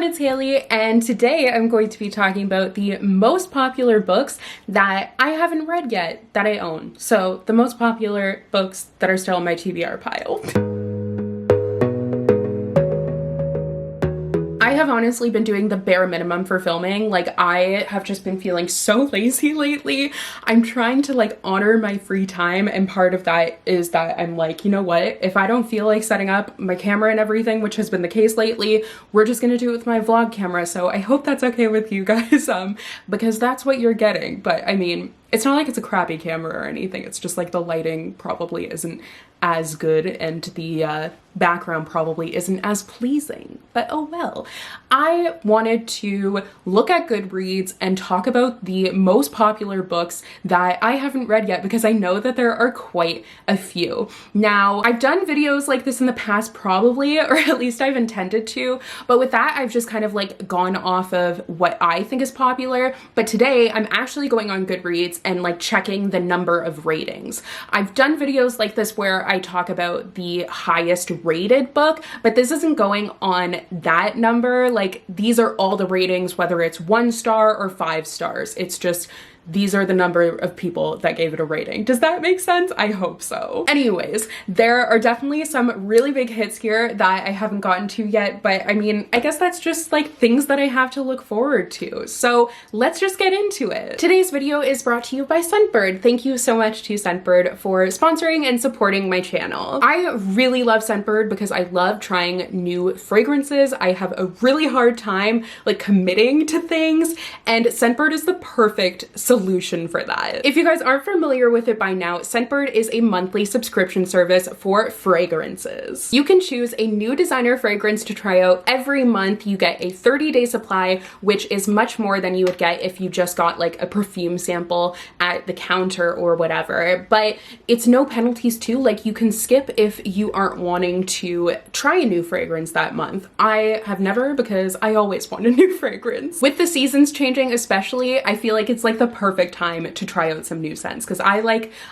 everyone, it's Hailey, and today I'm going to be talking about the most popular books that I haven't read yet that I own. So the most popular books that are still in my TBR pile. I have honestly been doing the bare minimum for filming. Like, I have just been feeling so lazy lately. I'm trying to like honor my free time, and part of that is that I'm like, you know what, if I don't feel like setting up my camera and everything, which has been the case lately, we're just gonna do it with my vlog camera. So I hope that's okay with you guys, because that's what you're getting. But I mean, it's not like it's a crappy camera or anything. It's just like the lighting probably isn't as good and the background probably isn't as pleasing, but oh well. I wanted to look at Goodreads and talk about the most popular books that I haven't read yet, because I know that there are quite a few. Now, I've done videos like this in the past probably, or at least I've intended to, but with that I've just kind of like gone off of what I think is popular. But today I'm actually going on Goodreads and like checking the number of ratings. I've done videos like this where I talk about the highest rated book, but this isn't going on that number. Like, these are all the ratings, whether it's 1 star or 5 stars. It's just these are the number of people that gave it a rating. Does that make sense? I hope so. Anyways, there are definitely some really big hits here that I haven't gotten to yet, but I mean, I guess that's just like things that I have to look forward to. So let's just get into it. Today's video is brought to you by Scentbird. Thank you so much to Scentbird for sponsoring and supporting my channel. I really love Scentbird because I love trying new fragrances. I have a really hard time like committing to things, and Scentbird is the perfect solution for that. If you guys aren't familiar with it by now, Scentbird is a monthly subscription service for fragrances. You can choose a new designer fragrance to try out every month. You get a 30-day supply, which is much more than you would get if you just got like a perfume sample at the counter or whatever. But it's no penalties too. Like, you can skip if you aren't wanting to try a new fragrance that month. I have never, because I always want a new fragrance. With the seasons changing especially, I feel like it's like the perfect time to try out some new scents, because I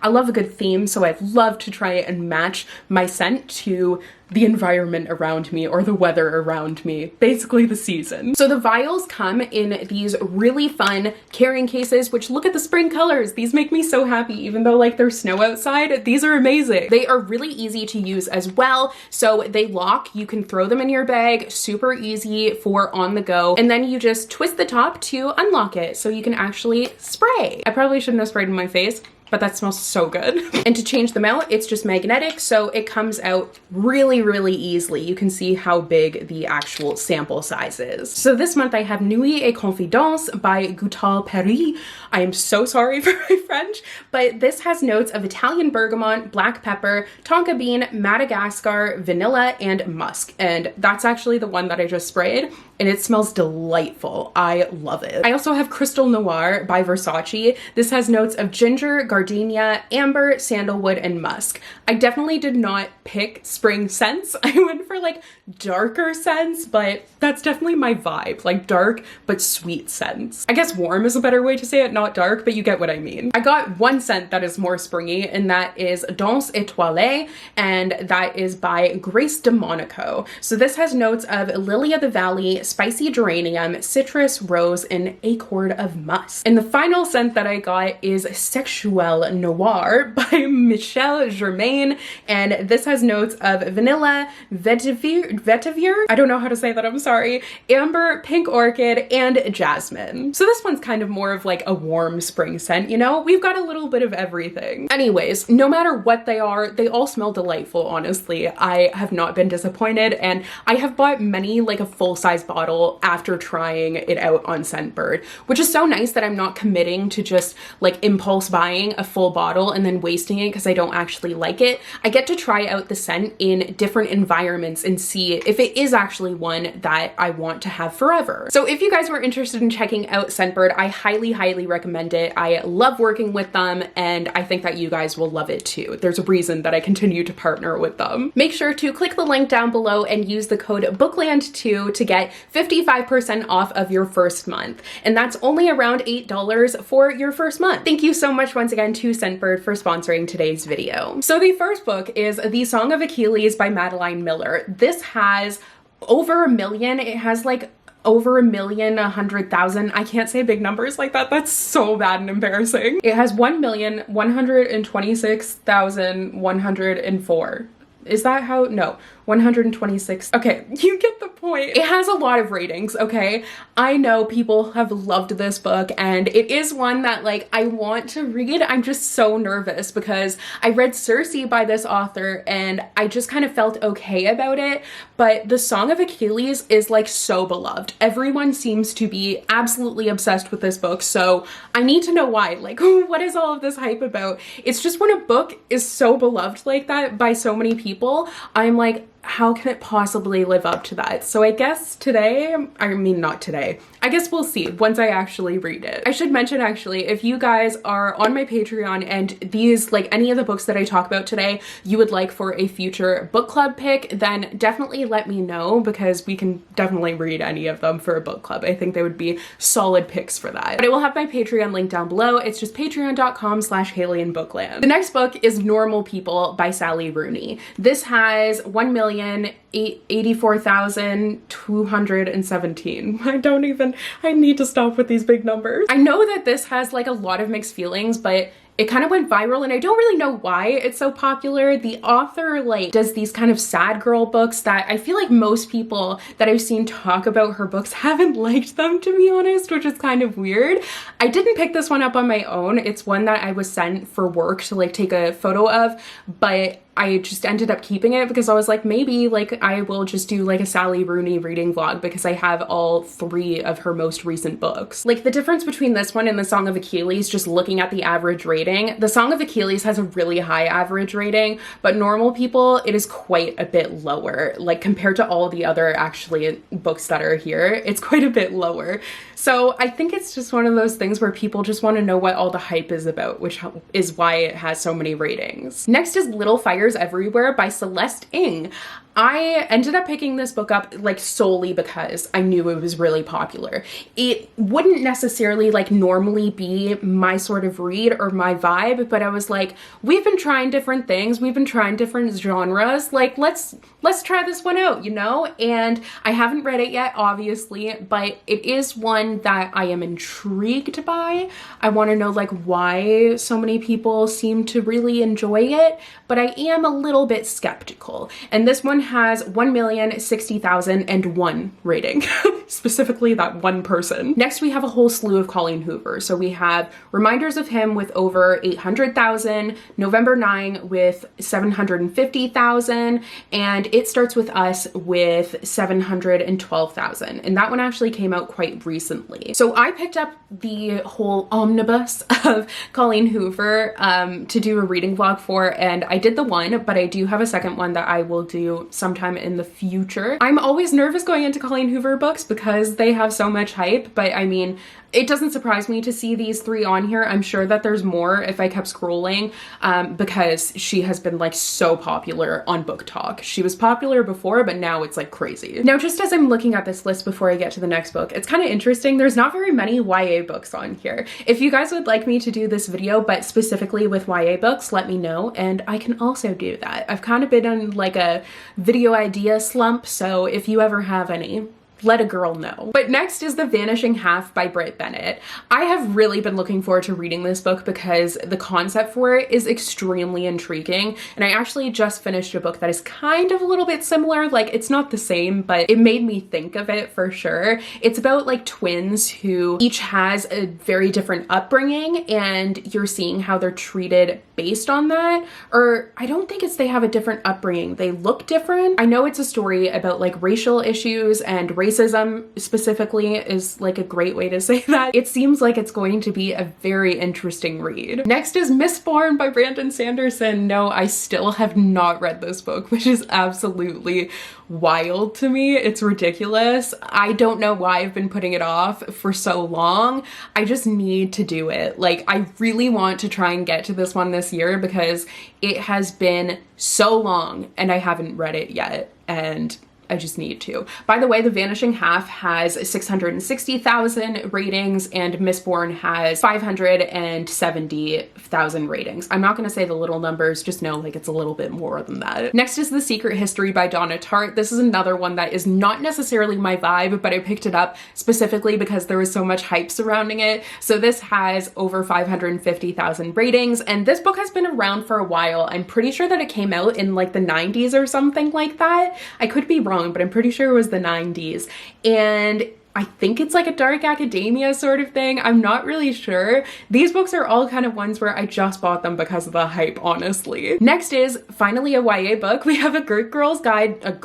love a good theme, so I'd love to try and match my scent to the environment around me or the weather around me, basically the season. So the vials come in these really fun carrying cases, which look at the spring colors. These make me so happy, even though like there's snow outside. These are amazing. They are really easy to use as well. So they lock, you can throw them in your bag, super easy for on the go. And then you just twist the top to unlock it so you can actually spray. I probably shouldn't have sprayed in my face, but that smells so good. And to change them out, it's just magnetic, so it comes out really, really easily. You can see how big the actual sample size is. So this month I have Nuit et Confidence by Goutal Paris. I am so sorry for my French, but this has notes of Italian bergamot, black pepper, tonka bean, Madagascar, vanilla, and musk. And that's actually the one that I just sprayed, and it smells delightful. I love it. I also have Crystal Noir by Versace. This has notes of ginger, gardenia, amber, sandalwood, and musk. I definitely did not pick spring scents. I went for like darker scents, but that's definitely my vibe, like dark but sweet scents. I guess warm is a better way to say it, not dark, but you get what I mean. I got one scent that is more springy, and that is Danse Étoilée, and that is by Grace de Monaco. So this has notes of lily of the valley, spicy geranium, citrus, rose, and accord of musk. And the final scent that I got is Sexuel Noir by Michelle Germain, and this has notes of vanilla, vetiver, I don't know how to say that, I'm sorry, amber, pink orchid, and jasmine. So this one's kind of more of like a warm spring scent, you know? We've got a little bit of everything. Anyways, no matter what they are, they all smell delightful, honestly. I have not been disappointed, and I have bought many, like a full-size bottle after trying it out on Scentbird, which is so nice that I'm not committing to just like impulse buying a full bottle and then wasting it because I don't actually like it. I get to try out the scent in different environments and see if it is actually one that I want to have forever. So if you guys were interested in checking out Scentbird, I highly, highly recommend it. I love working with them, and I think that you guys will love it too. There's a reason that I continue to partner with them. Make sure to click the link down below and use the code BOOKLAND2 to get 55% off of your first month. And that's only around $8 for your first month. Thank you so much once again to Scentbird for sponsoring today's video. So the first book is The Song of Achilles by Madeline Miller. This has over 1 million. It has like over 1,100,000. I can't say big numbers like that. That's so bad and embarrassing. It has 1,126,104. Is that how? No, 126. Okay, you get the point. It has a lot of ratings, okay? I know people have loved this book, and it is one that like I want to read. I'm just so nervous because I read Circe by this author and I just kind of felt okay about it, but the Song of Achilles is like so beloved. Everyone seems to be absolutely obsessed with this book, so I need to know why. Like, what is all of this hype about? It's just when a book is so beloved like that by so many people, I'm like, how can it possibly live up to that? So I guess today, I mean not today, I guess we'll see once I actually read it. I should mention actually, if you guys are on my Patreon and these, like any of the books that I talk about today, you would like for a future book club pick, then definitely let me know because we can definitely read any of them for a book club. I think they would be solid picks for that. But I will have my Patreon link down below. It's just patreon.com/Hailey in Bookland. The next book is Normal People by Sally Rooney. This has 1,084,217. I need to stop with these big numbers. I know that this has like a lot of mixed feelings, but it kind of went viral and I don't really know why it's so popular. The author like does these kind of sad girl books that I feel like most people that I've seen talk about her books haven't liked them, to be honest, which is kind of weird. I didn't pick this one up on my own. It's one that I was sent for work to like take a photo of, but I just ended up keeping it because I was like, maybe like I will just do like a Sally Rooney reading vlog because I have all 3 of her most recent books. Like the difference between this one and the Song of Achilles, just looking at the average rating, the Song of Achilles has a really high average rating, but Normal People, it is quite a bit lower. Like compared to all the other actually books that are here, it's quite a bit lower. So I think it's just one of those things where people just want to know what all the hype is about, which is why it has so many ratings. Next is Little Fires Everywhere by Celeste Ng. I ended up picking this book up like solely because I knew it was really popular. It wouldn't necessarily like normally be my sort of read or my vibe, but I was like, we've been trying different things. We've been trying different genres. Like, let's try this one out, you know? And I haven't read it yet, obviously, but it is one that I am intrigued by. I want to know like why so many people seem to really enjoy it, but I am a little bit skeptical. And this one has 1,060,001 rating, specifically that one person. Next, we have a whole slew of Colleen Hoover. So we have Reminders of Him with over 800,000, November 9 with 750,000, and It Starts With Us with 712,000. And that one actually came out quite recently. So I picked up the whole omnibus of Colleen Hoover to do a reading vlog for, and I did the one, but I do have a second one that I will do sometime in the future. I'm always nervous going into Colleen Hoover books because they have so much hype, but I mean, it doesn't surprise me to see these 3 on here. I'm sure that there's more if I kept scrolling because she has been like so popular on Book Talk. She was popular before, but now it's like crazy. Now, just as I'm looking at this list before I get to the next book, it's kind of interesting. There's not very many YA books on here. If you guys would like me to do this video, but specifically with YA books, let me know and I can also do that. I've kind of been in like a video idea slump, so if you ever have any, let a girl know. But next is The Vanishing Half by Britt Bennett. I have really been looking forward to reading this book because the concept for it is extremely intriguing, and I actually just finished a book that is kind of a little bit similar. Like, it's not the same, but it made me think of it for sure. It's about like twins who each has a very different upbringing, and you're seeing how they're treated based on that. Or I don't think it's they have a different upbringing, they look different. I know it's a story about like racial issues, and racism specifically is like a great way to say that. It seems like it's going to be a very interesting read. Next is Mistborn by Brandon Sanderson. No, I still have not read this book, which is absolutely wild to me. It's ridiculous. I don't know why I've been putting it off for so long. I just need to do it. Like, I really want to try and get to this one this year because it has been so long and I haven't read it yet, and need to. By the way, The Vanishing Half has 660,000 ratings and Mistborn has 570,000 ratings. I'm not going to say the little numbers, just know like it's a little bit more than that. Next is The Secret History by Donna Tartt. This is another one that is not necessarily my vibe, but I picked it up specifically because there was so much hype surrounding it. So this has over 550,000 ratings, and this book has been around for a while. I'm pretty sure that it came out in like the 90s or something like that. I could be wrong, but I'm pretty sure it was the 90s. And I think it's like a dark academia sort of thing. I'm not really sure. These books are all kind of ones where I just bought them because of the hype, honestly. Next is finally a YA book. We have A Good Girl's Guide to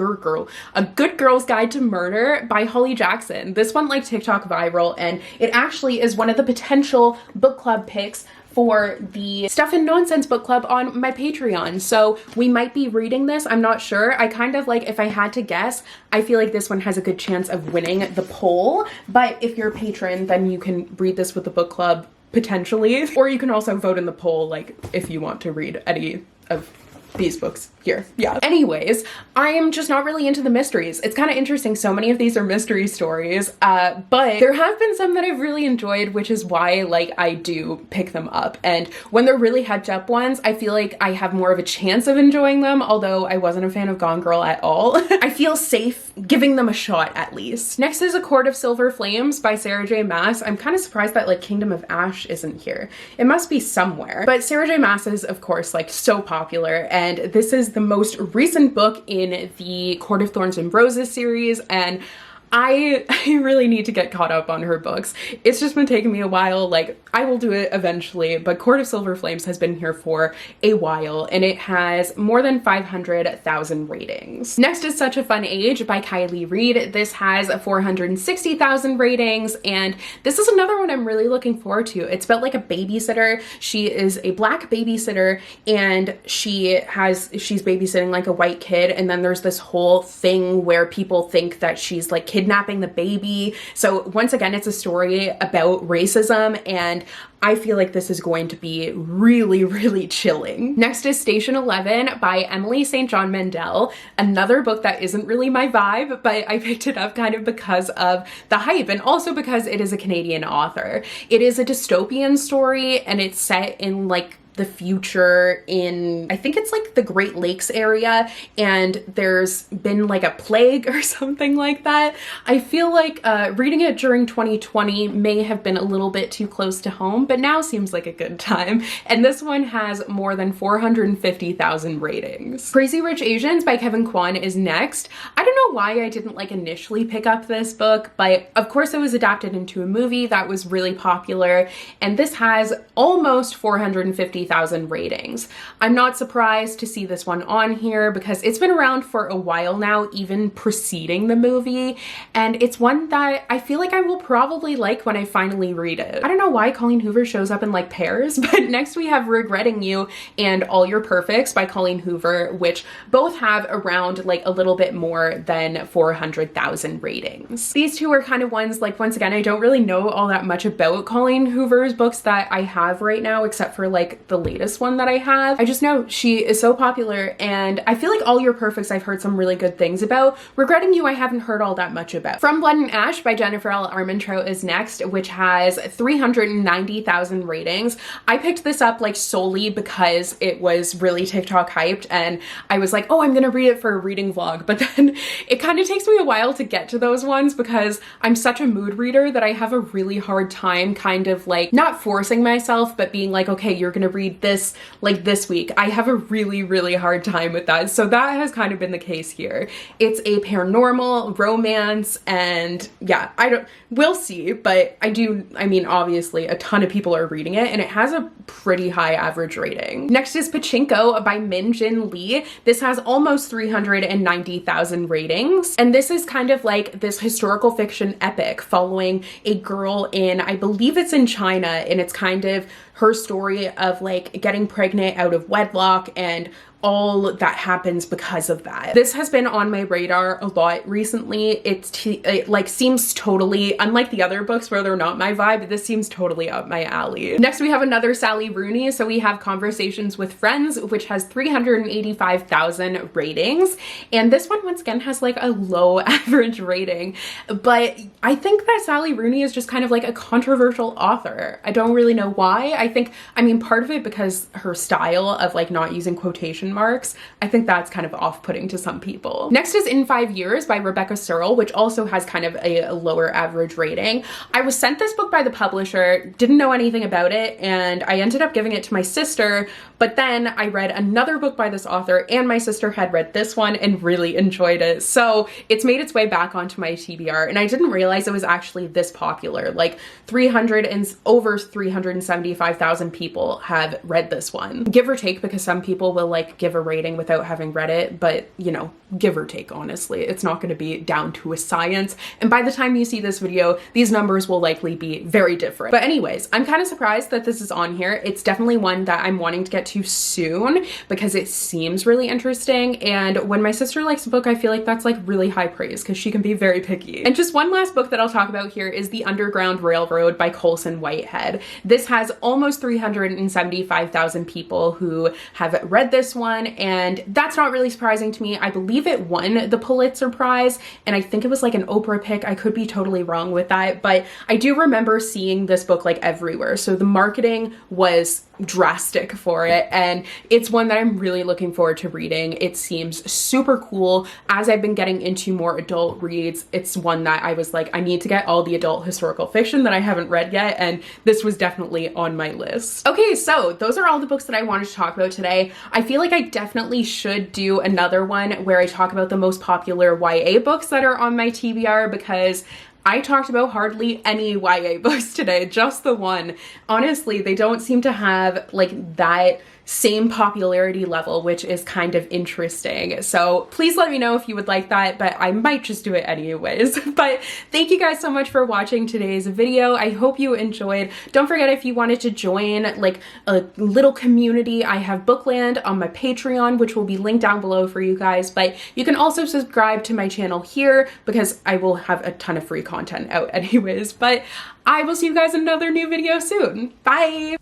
Murder by Holly Jackson. This one like TikTok viral, and it actually is one of the potential book club picks for the Stuff and Nonsense book club on my Patreon. So we might be reading this, I'm not sure. I kind of like, if I had to guess, I feel like this one has a good chance of winning the poll. But if you're a patron, then you can read this with the book club potentially. Or you can also vote in the poll, like if you want to read any of these books here. Yeah. Anyways, I am just not really into the mysteries. It's kind of interesting. So many of these are mystery stories, but there have been some that I've really enjoyed, which is why like I do pick them up. And when they're really hyped up ones, I feel like I have more of a chance of enjoying them, although I wasn't a fan of Gone Girl at all. I feel safe giving them a shot at least. Next is A Court of Silver Flames by Sarah J Maas. I'm kind of surprised that like Kingdom of Ash isn't here. It must be somewhere. But Sarah J Maas is of course like so popular, and this is the most recent book in the Court of Thorns and Roses series, and I really need to get caught up on her books. It's just been taking me a while. Like, I will do it eventually, but Court of Silver Flames has been here for a while, and it has more than 500,000 ratings. Next is Such a Fun Age by Hailey Reid. This has 460,000 ratings, and this is another one I'm really looking forward to. It's about like a babysitter. She is a Black babysitter, and she's babysitting like a white kid, and then there's this whole thing where people think that she's like kidnapping the baby. So once again, it's a story about racism, and I feel like this is going to be really, really chilling. Next is Station 11 by Emily St. John Mandel, another book that isn't really my vibe, but I picked it up kind of because of the hype and also because it is a Canadian author. It is a dystopian story, and it's set in like the future in, I think it's like the Great Lakes area, and there's been like a plague or something like that. I feel like reading it during 2020 may have been a little bit too close to home, but now seems like a good time. And this one has more than 450,000 ratings. Crazy Rich Asians by Kevin Kwan is next. I don't know why I didn't like initially pick up this book, but of course it was adapted into a movie that was really popular, and this has almost 450,000 ratings. I'm not surprised to see this one on here because it's been around for a while now, even preceding the movie, and it's one that I feel like I will probably like when I finally read it. I don't know why Colleen Hoover shows up in like pairs, but next we have Regretting You and All Your Perfects by Colleen Hoover, which both have around like a little bit more than 400,000 ratings. These two are kind of ones like, once again, I don't really know all that much about Colleen Hoover's books that I have right now, except for like the latest one that I have. I just know she is so popular, and I feel like All Your Perfects I've heard some really good things about. Regretting You I haven't heard all that much about. From Blood and Ash by Jennifer L. Armentrout is next, which has 390,000 ratings. I picked this up like solely because it was really TikTok hyped, and I was like, oh, I'm gonna read it for a reading vlog, but then it kind of takes me a while to get to those ones because I'm such a mood reader that I have a really hard time kind of like not forcing myself, but being like, okay, you're gonna read this like this week. I have a really, really hard time with that. So that has kind of been the case here. It's a paranormal romance, and yeah, we'll see, but I mean, obviously a ton of people are reading it, and it has a pretty high average rating. Next is Pachinko by Min Jin Lee. This has almost 390,000 ratings, and this is kind of like this historical fiction epic following a girl in, I believe it's in China, and it's kind of her story of like getting pregnant out of wedlock and all that happens because of that. This has been on my radar a lot recently. It like seems totally, unlike the other books where they're not my vibe, this seems totally up my alley. Next we have another Sally Rooney. So we have Conversations with Friends, which has 385,000 ratings. And this one once again has like a low average rating, but I think that Sally Rooney is just kind of like a controversial author. I don't really know why. I mean, part of it because her style of like not using quotation marks, I think that's kind of off-putting to some people. Next is In 5 Years by Rebecca Searle, which also has kind of a lower average rating. I was sent this book by the publisher, didn't know anything about it, and I ended up giving it to my sister, but then I read another book by this author and my sister had read this one and really enjoyed it. So it's made its way back onto my TBR, and I didn't realize it was actually this popular. Like over 375,000 people have read this one. Give or take, because some people will like give a rating without having read it, but you know, give or take, honestly. It's not going to be down to a science. And by the time you see this video, these numbers will likely be very different. But anyways, I'm kind of surprised that this is on here. It's definitely one that I'm wanting to get to soon because it seems really interesting. And when my sister likes a book, I feel like that's like really high praise because she can be very picky. And just one last book that I'll talk about here is The Underground Railroad by Colson Whitehead. This has almost 375,000 people who have read this one, and that's not really surprising to me. I believe it won the Pulitzer Prize, and I think it was like an Oprah pick. I could be totally wrong with that, but I do remember seeing this book like everywhere. So the marketing was drastic for it, and it's one that I'm really looking forward to reading. It seems super cool. As I've been getting into more adult reads, it's one that I was like, I need to get all the adult historical fiction that I haven't read yet, and this was definitely on my list. Okay, so those are all the books that I wanted to talk about today. I feel like I definitely should do another one where I talk about the most popular YA books that are on my TBR, because I talked about hardly any YA books today, just the one. Honestly, they don't seem to have like that same popularity level, which is kind of interesting. So please let me know if you would like that, but I might just do it anyways. But thank you guys so much for watching today's video. I hope you enjoyed. Don't forget, if you wanted to join like a little community, I have Bookland on my Patreon, which will be linked down below for you guys, but you can also subscribe to my channel here because I will have a ton of free content out anyways. But I will see you guys in another new video soon. Bye!